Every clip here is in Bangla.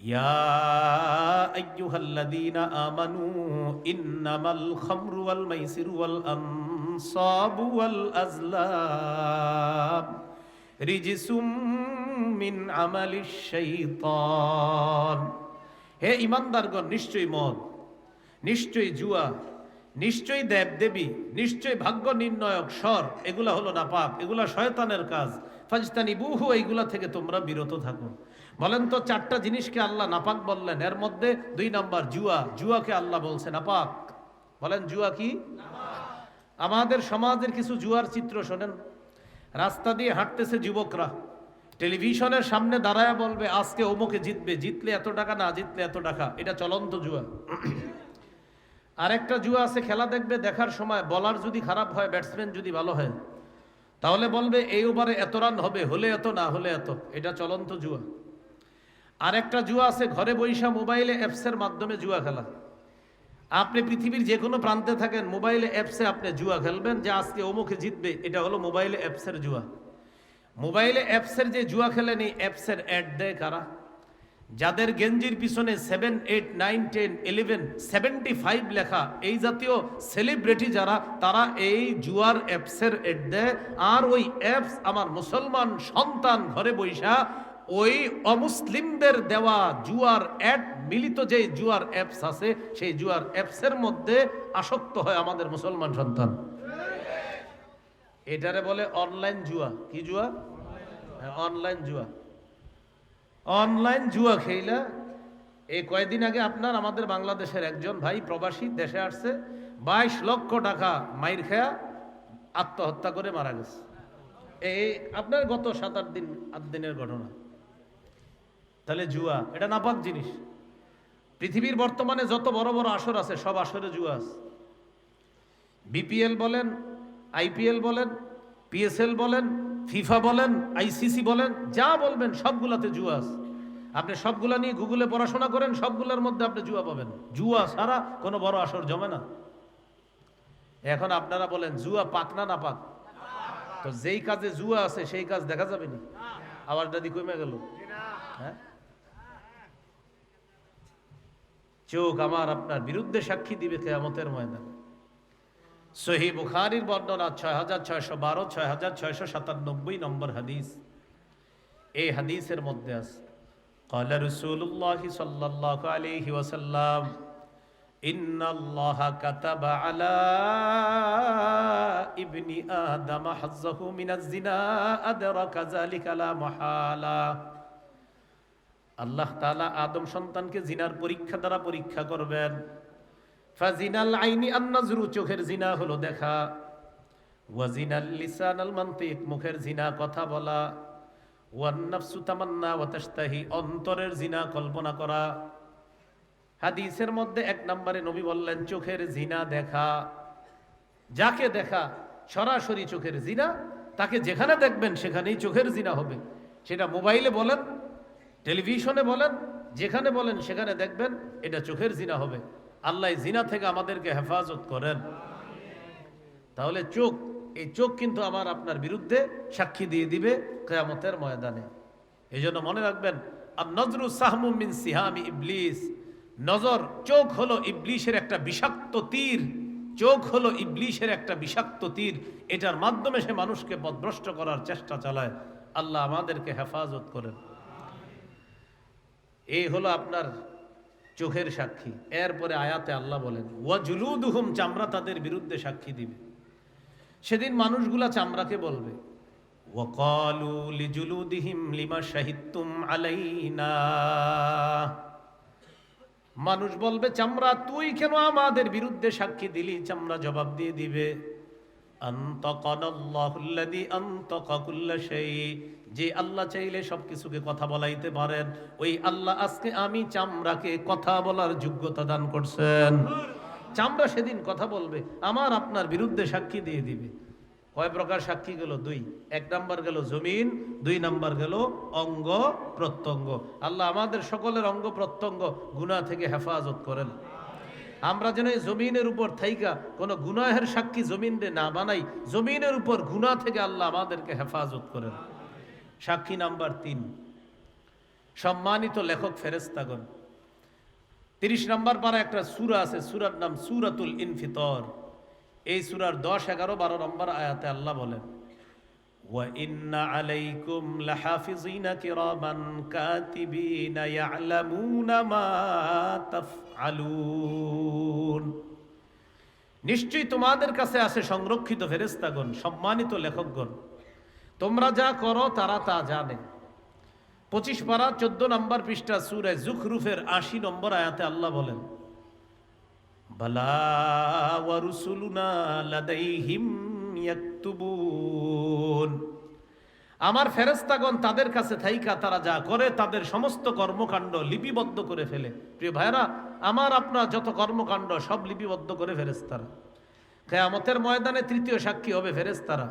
ইয়া আইয়ুহাল্লাযীনা আমানু ইন্নামাল খামরু ওয়াল মাইসিরু ওয়াল আনসাবু ওয়াল আজলাম রিজসুম মিন আমালিশ শাইতান। হে ঈমানদারগণ, নিশ্চয়ই মদ, নিশ্চয়ই জুয়া, নিশ্চয়ই দেবদেবী, নিশ্চয়ই ভাগ্য নির্ণয়ক স্বর, এগুলা হলো নাপাক, এগুলা শয়তানের কাজ। ফাজতানিবুহু, এইগুলা থেকে তোমরা বিরত থাকো। বলেন তো, চারটা জিনিসকে আল্লাহ নাপাক বললেন, এর মধ্যে 2 নাম্বার জুয়া। জুয়াকে আল্লাহ বলছে নাপাক। বলেন জুয়া কি? আমাদের সমাজের কিছু জুয়ার চিত্র শোনেন। রাস্তা দিয়ে হাঁটতেছে যুবকরা, টেলিভিশনের সামনে দাঁড়ায় বলবে আজকে অমুকে জিতবে, জিতলে এত টাকা, না জিতলে এত টাকা। এটা চলন্ত জুয়া। আরেকটা জুয়া আছে, খেলা দেখবে, দেখার সময় বলার যদি খারাপ হয়, ব্যাটসম্যান যদি ভালো হয়, তাহলে বলবে এই ওভারে এত রান হবে, হলে এত, না হলে এত। এটা চলন্ত জুয়া। আরেকটা জুয়া আছে, ঘরে বৈশা মোবাইলে অ্যাপসের মাধ্যমে জুয়া খেলা। আপনি পৃথিবীর যে কোনো প্রান্তে থাকেন, মোবাইলে অ্যাপসে আপনি জুয়া খেলবেন যে আজকে অমুকে জিতবে। এটা হলো মোবাইলে অ্যাপসের জুয়া। মোবাইলে অ্যাপসের যে জুয়া খেলেন, এই অ্যাপসের অ্যাড দেয় কারা? যাদের গেঞ্জির পিছনে 7, 8, 9, 10, 11, 75 লেখা, এই জাতীয় সেলিব্রিটি যারা, তারা এই জুয়ার অ্যাপসের অ্যাড দেয়। আর ওই অ্যাপস আমার মুসলমান সন্তান ঘরে বৈশা ওই অমুসলিমদের দেওয়া জুয়ার অ্যাড মিলিত যে জুয়ার অ্যাপস আছে, সেই জুয়ার অ্যাপসের মধ্যে আসক্ত হয় আমাদের মুসলমান সন্তান। এটারে বলে অনলাইন জুয়া। কি জুয়া? অনলাইন জুয়া। অনলাইন জুয়া খেইলা এই কয়েকদিন আগে আপনার আমাদের বাংলাদেশের একজন ভাই প্রবাসী দেশে আসছে, 22 লক্ষ টাকা মাইর খেয়া আত্মহত্যা করে মারা গেছে। এই আপনার গত 7-8 দিন, 8 দিনের ঘটনা। তাহলে জুয়া এটা নাপাক জিনিস। পৃথিবীর বর্তমানে যত বড় বড় আসর আছে, সব আসরে জুয়া আছে। বিপিএল বলেন, আইপিএল বলেন, পিএসএল বলেন, ফিফা বলেন, আইসিসি বলেন, যা বলবেন সবগুলাতে জুয়া আছে। আপনি সবগুলা নিয়ে গুগলে পড়াশোনা করেন, সবগুলোর মধ্যে আপনি জুয়া পাবেন। জুয়া ছাড়া কোনো বড় আসর জমে না। এখন আপনারা বলেন জুয়া পাক না না পাক? তো যেই কাজে জুয়া আছে সেই কাজ দেখা যাবে না। আওয়াজটা দিয়ে কমে গেল। হ্যাঁ, চোখ আমার আপনার বিরুদ্ধে সাক্ষী দিবে কিয়ামতের ময়দানে। সহিহ বুখারীর বর্ণনা 6612, 6697 নম্বর হাদিস। এই হাদিসের মধ্যে আছে, ক্বালা রাসূলুল্লাহ সাল্লাল্লাহু আলাইহি ওয়াসাল্লাম, ইন্নাল্লাহা কাতাবা আলা ইবনি আদম হাজ্জাহু মিনাজ জিনা আদরাকা যালিকা লা মাহালা। আল্লাহ তাআলা আদম সন্তানকে জিনার পরীক্ষা দ্বারা পরীক্ষা করবেন। ফাজিনাল আইনি আন-নাজরু, চোখের জিনা হলো দেখা। ওয়াজিনাল লিসানাল মানতিক, মুখের জিনা কথা বলা। ওয়ান নাফসু তামান্না ওয়া তাশতাহি, অন্তরের জিনা কল্পনা করা। হাদিসের মধ্যে 1 নম্বরে নবী বললেন চোখের জিনা দেখা। যাকে দেখা সরাসরি চোখের জিনা, তাকে যেখানে দেখবেন সেখানেই চোখের জিনা হবে। সেটা মোবাইলে বলেন, টেলিভিশনে বলেন, যেখানে বলেন সেখানে দেখবেন, এটা চোখের জিনা হবে। আল্লাহ জিনা থেকে আমাদেরকে হেফাজত করেন। তাহলে চোখ, এই চোখ কিন্তু আমার আপনার বিরুদ্ধে সাক্ষী দিয়ে দিবে কিয়ামতের ময়দানে। এই জন্য মনে রাখবেন, আন-নজরু সাহমুম মিন সিহামি ইবলিস। নজর, চোখ হলো ইবলিশের একটা বিষাক্ত তীর। চোখ হলো ইবলিশের একটা বিষাক্ত তীর। এটার মাধ্যমে সে মানুষকে পথভ্রষ্ট করার চেষ্টা চালায়। আল্লাহ আমাদেরকে হেফাজত করেন। এই হলো আপনার চোখের সাক্ষী। এরপরে আয়াতে আল্লাহ বলেন ওয়া জুলুদুহুম, চামড়া তাদের বিরুদ্ধে সাক্ষী দিবে। সেদিন মানুষগুলা চামড়াকে বলবে ওয়া ক্বালু লিজুলুদিহিম লিমা শাহিদতুম আলাইনা। মানুষ বলবে চামড়া, তুই কেন আমাদের বিরুদ্ধে সাক্ষী দিলি? চামড়া জবাব দিয়ে দিবে আনতাকানাল্লাহুল্লাযী আনতাকা কুল্লা শাই, যে আল্লাহ চাইলে সবকিছুকে কথা বলাইতে পারেন, ওই আল্লাহ আজকে আমি চামড়াকে কথা বলার যোগ্যতা দান করছেন। চামড়া সেদিন কথা বলবে, আমার আপনার বিরুদ্ধে সাক্ষী দিয়ে দিবে। কয় প্রকার সাক্ষী গেল? 2। 1 নাম্বার গেল জমিন, 2 নাম্বার গেল অঙ্গ প্রত্যঙ্গ। আল্লাহ আমাদের সকলের অঙ্গ প্রত্যঙ্গ গুনাহ থেকে হেফাজত করেন। আমরা যেন এই জমিনের উপর থাইকা কোনো গুনাহের সাক্ষী জমিনে না বানাই। জমিনের উপর গুনাহ থেকে আল্লাহ আমাদেরকে হেফাজত করেন। সাক্ষী নাম্বার 3, সম্মানিত লেখক ফেরেশতাগণ, 30 নম্বর পারা একটা সূরা আছে, সূরার নাম সূরাতুল ইনফিতর। এই সূরার 10, 11, 12 নম্বর আয়াতে আল্লাহ বলেন, ওয়া ইন্না আলাইকুম লাহাফিজিনা কিরামান কাতিবিনা ইয়ালামুনা মা তাফআলুন। নিশ্চয়ই তোমাদের কাছে আছে সংরক্ষিত ফেরেশতাগণ, সম্মানিত লেখকগণ, তোমরা যা করো তারা তা জানে। 25 পারা 14 নম্বর পৃষ্ঠা সূরা যুখরুফের 80 নম্বর আয়াতে আল্লাহ বলেন, বালা ওয়া রুসুলুনা লাদাইহিম ইয়াকতুবুন। আমার ফেরেশতাগণ তাদের কাছে থাইকা তারা যা করে তাদের সমস্ত কর্মকাণ্ড লিপিবদ্ধ করে ফেলে। প্রিয় ভাইরা, আমার আপনার যত কর্মকাণ্ড সব লিপিবদ্ধ করে ফেরেশতারা। কিয়ামতের ময়দানে তৃতীয় সাক্ষী হবে ফেরেশতারা।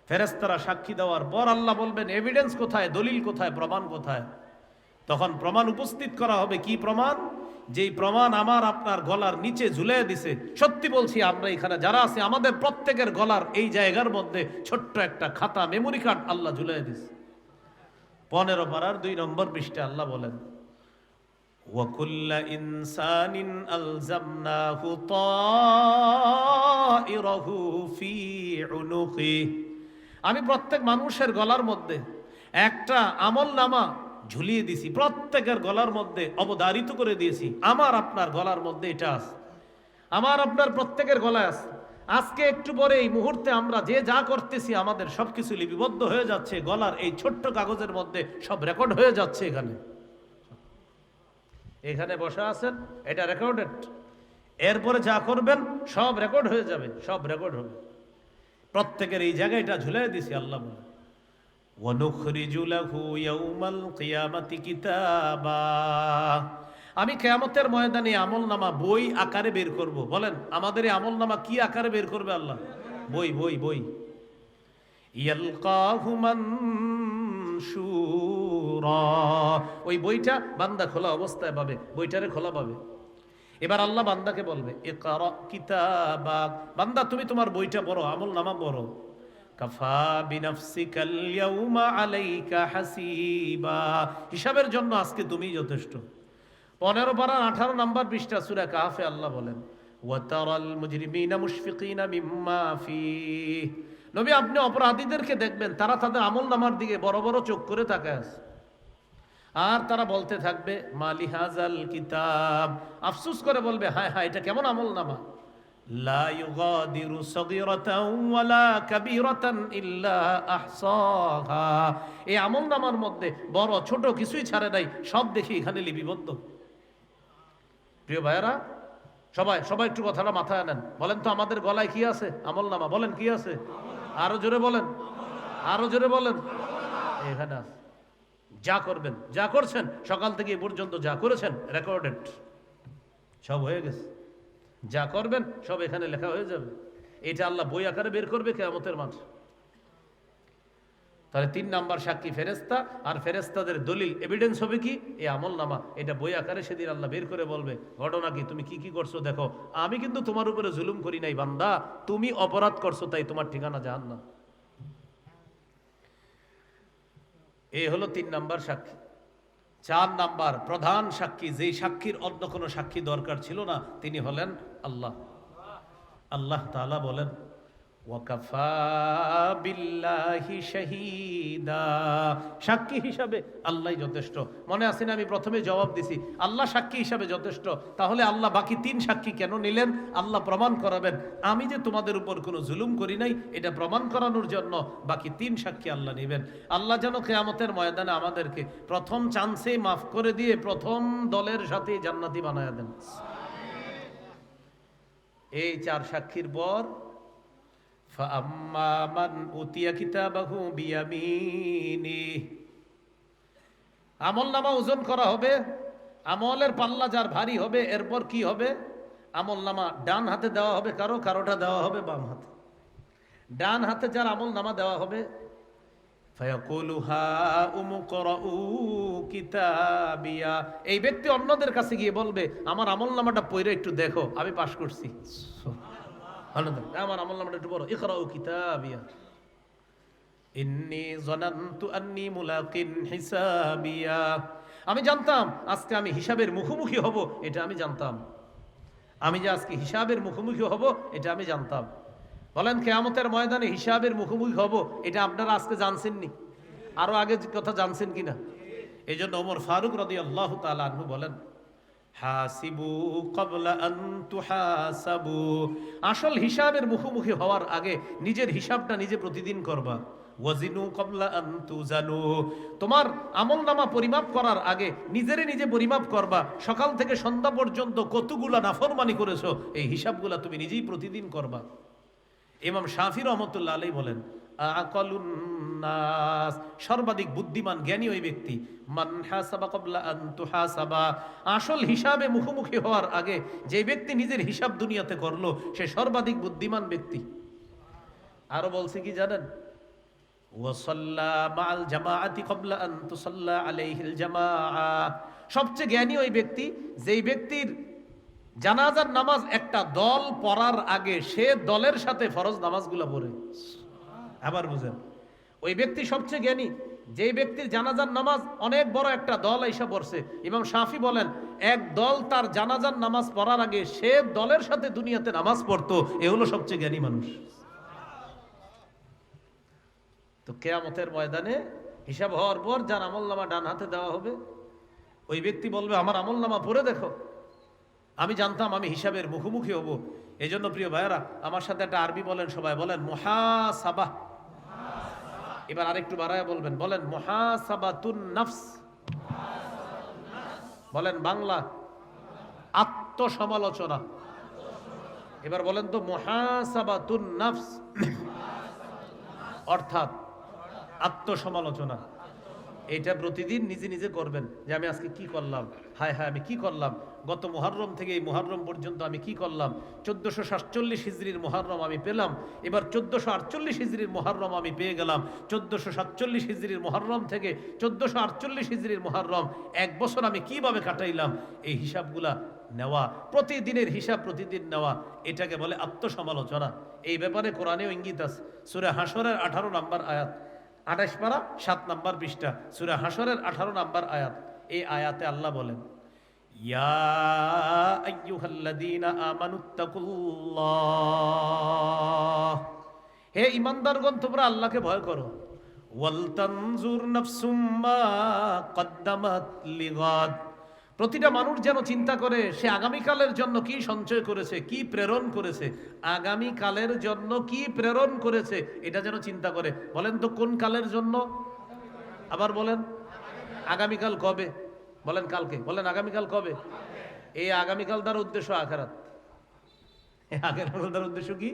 ফেরেশতারা সাক্ষী দেওয়ার পর আল্লাহ বলবেন, এভিডেন্স কোথায়, দলিল কোথায়, প্রমাণ কোথায়? তখন প্রমাণ উপস্থিত করা হবে। কি প্রমাণ? যেই প্রমাণ আমার আপনার গলার নিচে ঝুলিয়ে দিছে। সত্যি বলছি, আমরা এখানে যারা আছি আমাদের প্রত্যেকের গলার এই জায়গার মধ্যে ছোট্ট একটা খাতা, মেমোরি কার্ড আল্লাহ ঝুলিয়ে দিছে। 15 পারার 2 নম্বর পৃষ্ঠা আল্লাহ বলেন, ওয়াকুল্লা ইনসানিন আলজামনাহু তাইরাহু ফি উনুকি। আমি প্রত্যেক মানুষের গলার মধ্যে একটা আমলনামা ঝুলিয়ে দিছি, প্রত্যেকের গলার মধ্যে অবধারিত করে দিয়েছি। আমার আপনার গলার মধ্যে এটা আছে, আমার আপনার প্রত্যেকের গলায় আছে। আজকে একটু পরে এই মুহূর্তে আমরা যে যা করতেছি আমাদের সবকিছু লিপিবদ্ধ হয়ে যাচ্ছে গলার এই ছোট্ট কাগজের মধ্যে, সব রেকর্ড হয়ে যাচ্ছে। এখানে বসা আছেন, এটা রেকর্ডেড। এরপরে যা করবেন সব রেকর্ড হয়ে যাবে, সব রেকর্ড হবে। প্রত্যেকের এই জায়গায় এটা ঝুলিয়ে দিছি। আল্লাহ বলে, ওয়ানুখরিজু লাহু ইয়াউমাল কিয়ামাতি কিতাবা। আমি কিয়ামতের ময়দানে আমলনামা বই আকারে বের করব। বলেন, আমাদের এই আমলনামা কি আকারে বের করবে আল্লাহ? বই, বই, বই। ইয়ালকাহু মানশুরা। ওই বইটা বান্দা খোলা অবস্থায় পাবে, বইটারে খোলা পাবে। এবার আল্লাহ বান্দাকে বলবে, ইকরা কিতাবাক। বান্দা তুমি তোমার বইটা পড়ো, আমলনামা পড়ো। কাফা বিনাফসিকাল ইয়াউমা আলাইকা হাসিবা। হিসাবের জন্য আজকে তুমি যথেষ্ট। 15 পারা 18 নম্বর পৃষ্ঠা সূরা কাহফে আল্লাহ বলেন, ওয়া তারাল মুজরিমিনা মুশফিকিনা মিম্মা ফিহি। নবী, আপনি অপরাধীদেরকে দেখবেন, তারা তাদের আমলনামার দিকে বড় বড় চোখ করে তাকায় আছে। আর তারা বলতে থাকবে, মালি হাজাল কিতাব। আফসোস করে বলবে, হায় হায়, এটা কেমন আমলনামা। লা ইউগাদিরু সগীরাতাও ওয়ালা কাবীরাতান ইল্লা আহসাহা। এই আমলনামার মধ্যে বড় ছোট কিছুই ছাড়ে নাই, সব দেখি এখানে লিপিবদ্ধ। প্রিয় ভাইয়েরা, সবাই সবাই একটু কথাটা মাথায় আনেন। বলেন তো, আমাদের গলায় কি আছে? আমলনামা। বলেন, কি আছে? আরো জোরে বলেন, আরো জোরে বলেন। এখানে আছে। যা করবেন, যা করছেন সকাল থেকে এ পর্যন্ত যা করেছেন রেকর্ডেড, সব হয়ে গেছে। যা করবেন সব এখানে লেখা হয়ে যাবে। এটা আল্লাহ বই আকারে বের করবে কিয়ামতের মাঠে। তাহলে 3 নাম্বার সাক্ষী ফেরেশতা, আর ফেরেশতাদের দলিল এভিডেন্স হবে কি? এই আমলনামা। এটা বই আকারে সেদিন আল্লাহ বের করে বলবে, ঘটনা কি, তুমি কি কি করছো দেখো। আমি কিন্তু তোমার উপরে জুলুম করি নাই বান্দা, তুমি অপরাধ করছো, তাই তোমার ঠিকানা জাহান্নাম। এই হলো 3 নাম্বার সাক্ষী। 4 নাম্বার প্রধান সাক্ষী, যেই সাক্ষীর অন্য কোনো সাক্ষী দরকার ছিল না, তিনি হলেন আল্লাহ। আল্লাহ তাআলা বলেন, ওয়াকাফা বিল্লাহি শাহীদা। সাক্ষী হিসাবে আল্লাহই যথেষ্ট। মনে আছে না, আমি প্রথমে জবাব দিছি, আল্লাহ সাক্ষী হিসাবে যথেষ্ট। তাহলে আল্লাহ বাকি 3 সাক্ষী কেন নিলেন? আল্লাহ প্রমাণ করাবেন আমি যে তোমাদের উপর কোনো জুলুম করি নাই, এটা প্রমাণ করানোর জন্য বাকি 3 সাক্ষী আল্লাহ নেবেন। আল্লাহ যেন কিয়ামতের ময়দানে আমাদেরকে প্রথম চান্সে মাফ করে দিয়ে প্রথম দলের সাথে জান্নাতি বানায়া দেন। এই 4 সাক্ষীর পর فَأَمَّا مَنْ أُوتِيَ كِتَابَهُ بِيَمِينِهِ। আমলনামা ওজন করা হবে, আমলের পাল্লা যার ভারী হবে, এরপর কি হবে? আমলনামা ডান হাতে দেওয়া হবে কারো, কারোটা দেওয়া হবে বাম হাতে। ডান হাতে যার আমলনামা দেওয়া হবে, ফায়াকুলু হাউম ইকরাউ কিতাবিয়া। এই ব্যক্তি অন্যদের কাছে গিয়ে বলবে, আমার আমলনামাটা পড়ে একটু দেখো, আমি পাস করছি। আমার আমলনামাটা একটু বড়, ইকরাউ কিতাবিয়া ইন্নী যানানতু আন্নী মুলাকিন হিসাবিয়া। আমি জানতাম আজকে আমি হিসাবের মুখোমুখি হব, এটা আমি জানতাম। আমি যে আজকে হিসাবের মুখোমুখি হব এটা আমি জানতাম। বলেন কিয়ামতের ময়দানে হিসাবের মুখোমুখি হব, এটা আপনারা আজকে জানছেননি? আরো আগে কথা জানছেন কিনা? এই জন্য ওমর ফারুক রাদিয়াল্লাহু তাআলা আনহু বলেন, হাসিবু ক্বাবলা আন তুহাসাবু। আসল হিসাবের মুখোমুখি হওয়ার আগে নিজের হিসাবটা নিজে প্রতিদিন করবা। ওয়াজিনু ক্বাবলা আন তুজানু। তোমার আমলনামা পরিমাপ করার আগে নিজেরে নিজে পরিমাপ করবা। সকাল থেকে সন্ধ্যা পর্যন্ত কতগুলা নাফরমানি করেছো, এই হিসাবগুলা তুমি নিজেই প্রতিদিন করবা। ইমাম শাফি রহমতুল্লাহ আলাইহি বলেন, আকালুন নাস, সর্বাধিক বুদ্ধিমান জ্ঞানী ওই ব্যক্তি, মান হাসাবা ক্বাবলা আন তুহাসাবা। আসল হিসাবে মুখোমুখি হওয়ার আগে যে ব্যক্তি নিজের হিসাব দুনিয়াতে করলো, সে সর্বাধিক বুদ্ধিমান ব্যক্তি। আরো বলছে কি জানেন? ওয়াসাল্লা মাআল জামাআতি ক্বাবলা আন তুসাল্লা আলাইহিল জামাআ। সবচেয়ে জ্ঞানী ওই ব্যক্তি যেই ব্যক্তির জানাজার নামাজ একটা দল পড়ার আগে সে দলের সাথে ফরজ নামাজগুলো পড়ে। আবার বুঝেন, ওই ব্যক্তি সবচেয়ে জ্ঞানী যেই ব্যক্তির জানাজার নামাজ অনেক বড় একটা দল এসে পড়ছে। ইমাম শাফি বলেন, এক দল তার জানাজার নামাজ পড়ার আগে সে দলের সাথে দুনিয়াতে নামাজ পড়তো, এ হলো সবচেয়ে জ্ঞানী মানুষ। তো কিয়ামতের ময়দানে হিসাব হওয়ার পর যার আমলনামা ডান হাতে দেওয়া হবে, ওই ব্যক্তি বলবে, আমার আমলনামা পড়ে দেখো। আমি জানতাম আমি হিসাবের মুখোমুখি হব। এই জন্য প্রিয় ভাইয়েরা, আমার সাথে একটা আরবি বলেন, সবাই বলেন মুহাসাবাহ। এবার আরেকটু বাড়ায় বলবেন, বলেন মুহাসাবাতুন নাফস। বলেন বাংলা আত্মসমালোচনা। এবার বলেন তো মুহাসাবাতুন নাফস অর্থাৎ আত্মসমালোচনা। এটা প্রতিদিন নিজে নিজে করবেন যে আমি আজকে কি করলাম, হায় হায় আমি কি করলাম, গত মুহররম থেকে এই মুহররম পর্যন্ত আমি কি করলাম। 1447 হিজরির মুহররম আমি পেলাম, এবার 1448 হিজরির মুহররম আমি পেয়ে গেলাম। 1447 হিজরির মুহররম থেকে 1448 হিজরির মুহররম, এক বছর আমি কিভাবে কাটাইলাম, এই হিসাবগুলা নেওয়া, প্রতিদিনের হিসাব প্রতিদিন নেওয়া, এটাকে বলে আত্মসমালোচনা। এই ব্যাপারে কোরআনেও ইঙ্গিত আছে। সূরা হাশরের 18 নম্বর আয়াত, 28 পারা 7 নম্বর পৃষ্ঠা, সূরা হাশরের 18 নম্বর আয়াত। এই আয়াতে আল্লাহ বলেন, ইয়া আইয়ুহাল্লাযীনা আমানুত্তাকুল্লাহ, হে ঈমানদারগণ তোমরা আল্লাহকে ভয় করো। ওয়াল তানজুর নাফসুম মা কদ্দামাত লিগাদ, প্রতিটা মানুষ যেন চিন্তা করে সে আগামীকালের জন্য কি সঞ্চয় করেছে, কি প্রেরণ করেছে, আগামীকালের জন্য কি প্রেরণ করেছে, এটা যেন চিন্তা করে। বলেন তো কোন কালের জন্য? আবার বলেন আগামীকাল কবে? বলেন কালকে। বলেন আগামীকাল কবে? এই আগামীকাল দ্বারা উদ্দেশ্য আখিরাত। আখিরাত দ্বারা উদ্দেশ্য কি?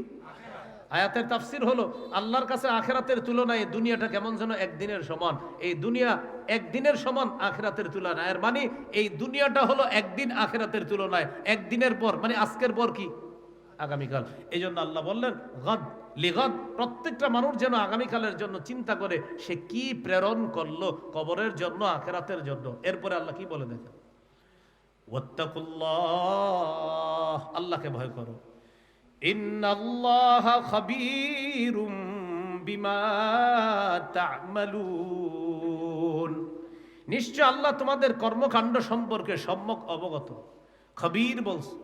আয়াতের তাফসীর হলো, আল্লাহর কাছে আখিরাতের তুলনায় দুনিয়াটা কেমন যেন একদিনের সমান। এই দুনিয়া একদিনের সমান আখিরাতের তুলনায়, এর মানে এই দুনিয়াটা হলো একদিন আখিরাতের তুলনায় একদিনের পর, মানে আজকের পর কি? আগামীকাল। এই জন্য আল্লাহ বললেন গাদ লিগাদ, প্রত্যেকটা মানুষ যেন আগামীকালের জন্য চিন্তা করে সে কি প্রেরণ করলো, কবরের জন্য, আখিরাতের জন্য। এরপরে আল্লাহ কি বলে দেখেন, ওয়াত্তাকুল্লাহ, আল্লাহকে ভয় করো। ইন্নাল্লাহা খাবীরুম বিমা তা'মালুন, নিশ্চয় আল্লাহ তোমাদের কর্মকাণ্ড সম্পর্কে সম্যক অবগত। খবীর বলছে,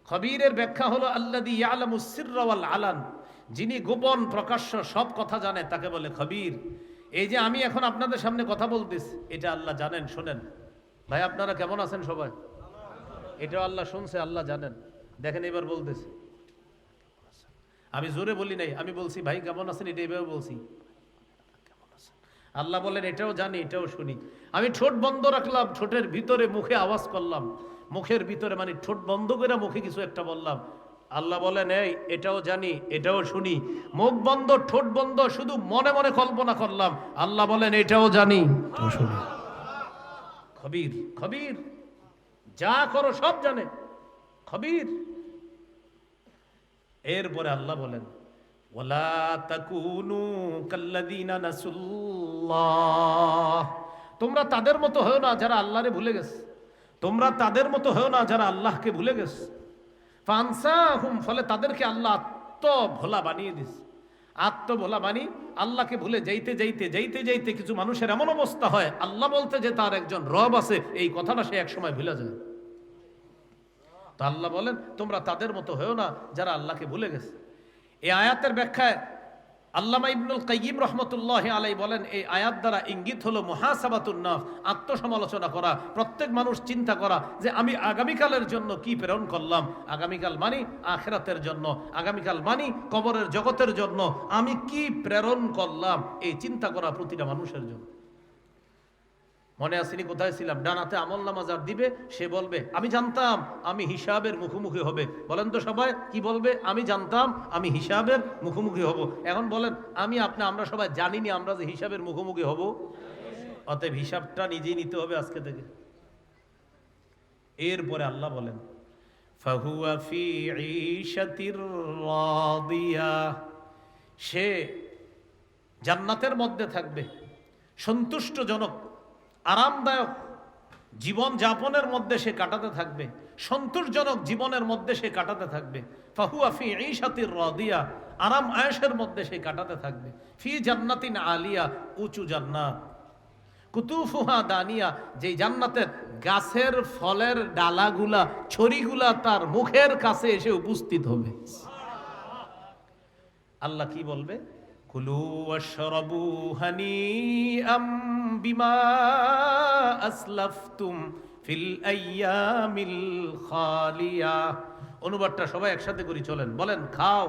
খবীরের ব্যাখ্যা হলো আল্লাযী ইয়ালামুস সিররা ওয়াল আলান, যিনি গোপন প্রকাশ্য সব কথা জানে তাকে বলে খবীর। এই যে আমি এখন আপনাদের সামনে কথা বলতেছি, এটা আল্লাহ জানেন, শোনেন। ভাই আপনারা কেমন আছেন সবাই? এটাও আল্লাহ শুনছে, আল্লাহ জানেন। দেখেন এবার বলতেছি, আমি জোরে বলি নাই, আমি বলছি ভাই কেমন আছেন, এটা এভাবে বলছি। আল্লাহ বলেন এটাও জানি, এটাও শুনি। আমি ঠোঁট বন্ধ রাখলাম, ঠোঁটের ভিতরে মুখে আওয়াজ করলাম, মুখের ভিতরে মানে ঠোঁট বন্ধ করে মুখে কিছু একটা বললাম। আল্লাহ বলেন এই এটাও জানি, এটাও শুনি। মুখ বন্ধ, ঠোঁট বন্ধ, শুধু মনে মনে কল্পনা করলাম। আল্লাহ বলেন এটাও জানি, এটাও শুনি। খবীর, খবীর, যা করো সব জানে, খবীর। এরপরে আল্লাহ বলেন ওয়ালা তাকুনু কাল্লাযীনা নাসুল্লাহ, তোমরা তাদের মতো হও না যারা আল্লাহরে ভুলে গেছে। তোমরা তাদের মতো হও না যারা আল্লাহকে ভুলে গেছে। ফানসাহুম, ফলে তাদেরকে আল্লাহ আত্মভোলা বানিয়ে দিয়েছে। আত্মভোলা বানিয়ে আল্লাহকে ভুলে যাইতে যাইতে যাইতে যাইতে কিছু মানুষের এমন অবস্থা হয়, আল্লাহ বলতে যে তার একজন রব আছে এই কথাটা সে একসময় ভুলে যায়। তো আল্লাহ বলেন তোমরা তাদের মতো হয়েও না যারা আল্লাহকে ভুলে গেছে। এই আয়াতের ব্যাখ্যায় আল্লামা ইবনুল কাইয়িম রাহমাতুল্লাহি আলাইহি বলেন এই আয়াত দ্বারা ইঙ্গিত হলো মুহাসাবাতুন নাফস, আত্মসমালোচনা করা, প্রত্যেক মানুষ চিন্তা করা যে আমি আগামীকালের জন্য কি প্রেরণ করলাম। আগামীকাল মানি আখিরাতের জন্য, আগামীকাল মানি কবরের জগতের জন্য, আমি কি প্রেরণ করলাম এই চিন্তা করা প্রতিটা মানুষের জন্য। মনে আসেনি কোথায় ছিলাম? ডানাতে আমলনামা যার দিবে সে বলবে আমি জানতাম আমি হিসাবের মুখোমুখি হবে। বলেন তো সবাই কি বলবে? আমি জানতাম আমি হিসাবের মুখোমুখি হব। এখন বলেন আমরা সবাই জানিনি আমরা যে হিসাবের মুখোমুখি হব। অতএব হিসাবটা নিজেই নিতে হবে আজকে থেকে। এরপরে আল্লাহ বলেন ফাহুয়া ফি ঈশাতির রাদিয়া, সে জান্নাতের মধ্যে থাকবে, সন্তুষ্টজনক আরামদায়ক জীবন যাপনের মধ্যে সে কাটাতে থাকবে, সন্তোষজনক জীবনের মধ্যে সে কাটাতে থাকবে। ফাহুয়া ফি ঈশাতির রাদিয়া, আরাম আয়েশের মধ্যে সে কাটাতে থাকবে। ফি জান্নাতিন আলিয়া, উঁচু জান্নাত। কুতুফুহা দানিয়া, যেই জান্নাতের গাছের ফলের ডালাগুলা ছড়িগুলা তার মুখের কাছে এসে উপস্থিত হবে। আল্লাহ কি বলবে? কুলু ওয়াশরাবু হানিআম বিমা আসলাফতুম ফিল আইয়ামিল খালিয়া। অনুবাদটা সবাই একসাথে করি, চলেন বলেন। খাও,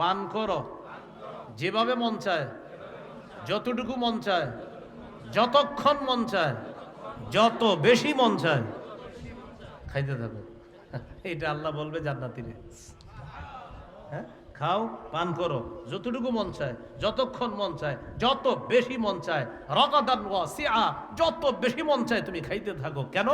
পান করো, যেভাবে মন চায়, যতটুকু মন চায়, যতক্ষণ মন চায়, যত বেশি মন চায় খাইতে থাকো। এটা আল্লাহ বলবে জান্নাতীরে। হ্যাঁ, খাও, পান করো, যতটুকু মন চায়, যতক্ষণ মন চায়, যত বেশি মন চায়। রাগাদান ওয়াসিআ, যত বেশি মন চায় তুমি খাইতে থাকো। কেন?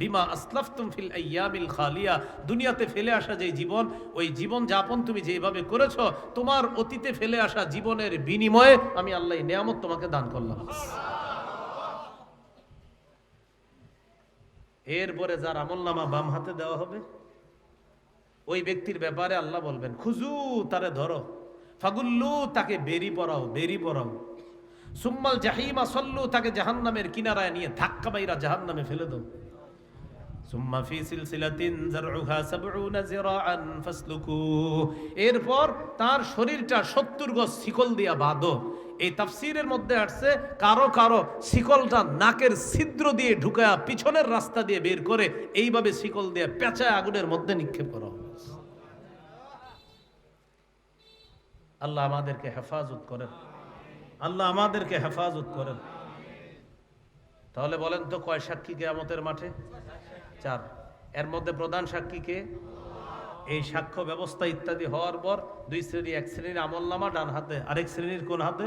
বিমা আসলাফতুম ফিল আইয়ামিল খালিয়া, দুনিয়াতে ফেলে আসা যে জীবন, ওই জীবন যাপন তুমি যেভাবে করেছো, তোমার অতীতে ফেলে আসা জীবনের বিনিময়ে আমি আল্লাহ এই নিয়ামত তোমাকে দান করলাম। এরপরে যার আমলনামা বাম হাতে দেওয়া হবে ওই ব্যক্তির ব্যাপারে আল্লাহ বলবেন খুজু, তারে ধরো, ফাগুল্লু, তাকে বেরি পড়াও, বেরি পড়াও, সুম্মাল জাহিমা সল্লু, তাকে জাহান্নামের কিনারায় নিয়ে ধাক্কা মাইরা জাহান্নামে ফেলে দাও। সুম্মা ফি সিলসিলাতিন যারউহা ৭০ যিরাআন ফাসলুকু, এরপর তার শরীরটা ৭০ গজ শিকল দিয়া বাঁধো। এই তাফসীরের মধ্যে আসছে কারো কারো শিকলটা নাকের ছিদ্র দিয়ে ঢুকায়া পিছনের রাস্তা দিয়ে বের করে এইভাবে শিকল দিয়ে পেঁচায় আগুনের মধ্যে নিক্ষেপ করা। আল্লাহ আমাদেরকে হেফাজত করেন, আল্লাহ আমাদেরকে হেফাজত করেন। তাহলে বলেন তো কয় সাক্ষী কিয়ামতের মাঠে? 4। এর মধ্যে প্রধান সাক্ষী কে? এই সাক্ষ্য ব্যবস্থা ইত্যাদি হওয়ার পর 2 শ্রেণী, এক শ্রেণীর আমলনামা ডান হাতে, আরেক শ্রেণীর কোন হাতে?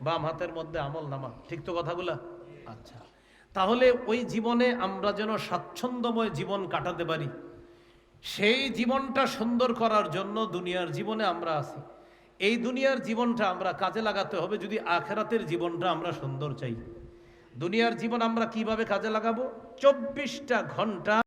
বাম হাতের মধ্যে আমলনামা। ঠিক তো কথাগুলা? আচ্ছা, তাহলে ওই জীবনে আমরা যেন স্বাচ্ছন্দ্যময় জীবন কাটাতে পারি, সেই জীবনটা সুন্দর করার জন্য দুনিয়ার জীবনে আমরা আছি। এই দুনিয়ার জীবনটা আমরা কাজে লাগাতে হবে যদি আখিরাতের জীবনটা আমরা সুন্দর চাই। দুনিয়ার জীবন আমরা কিভাবে কাজে লাগাবো? 24টা ঘন্টা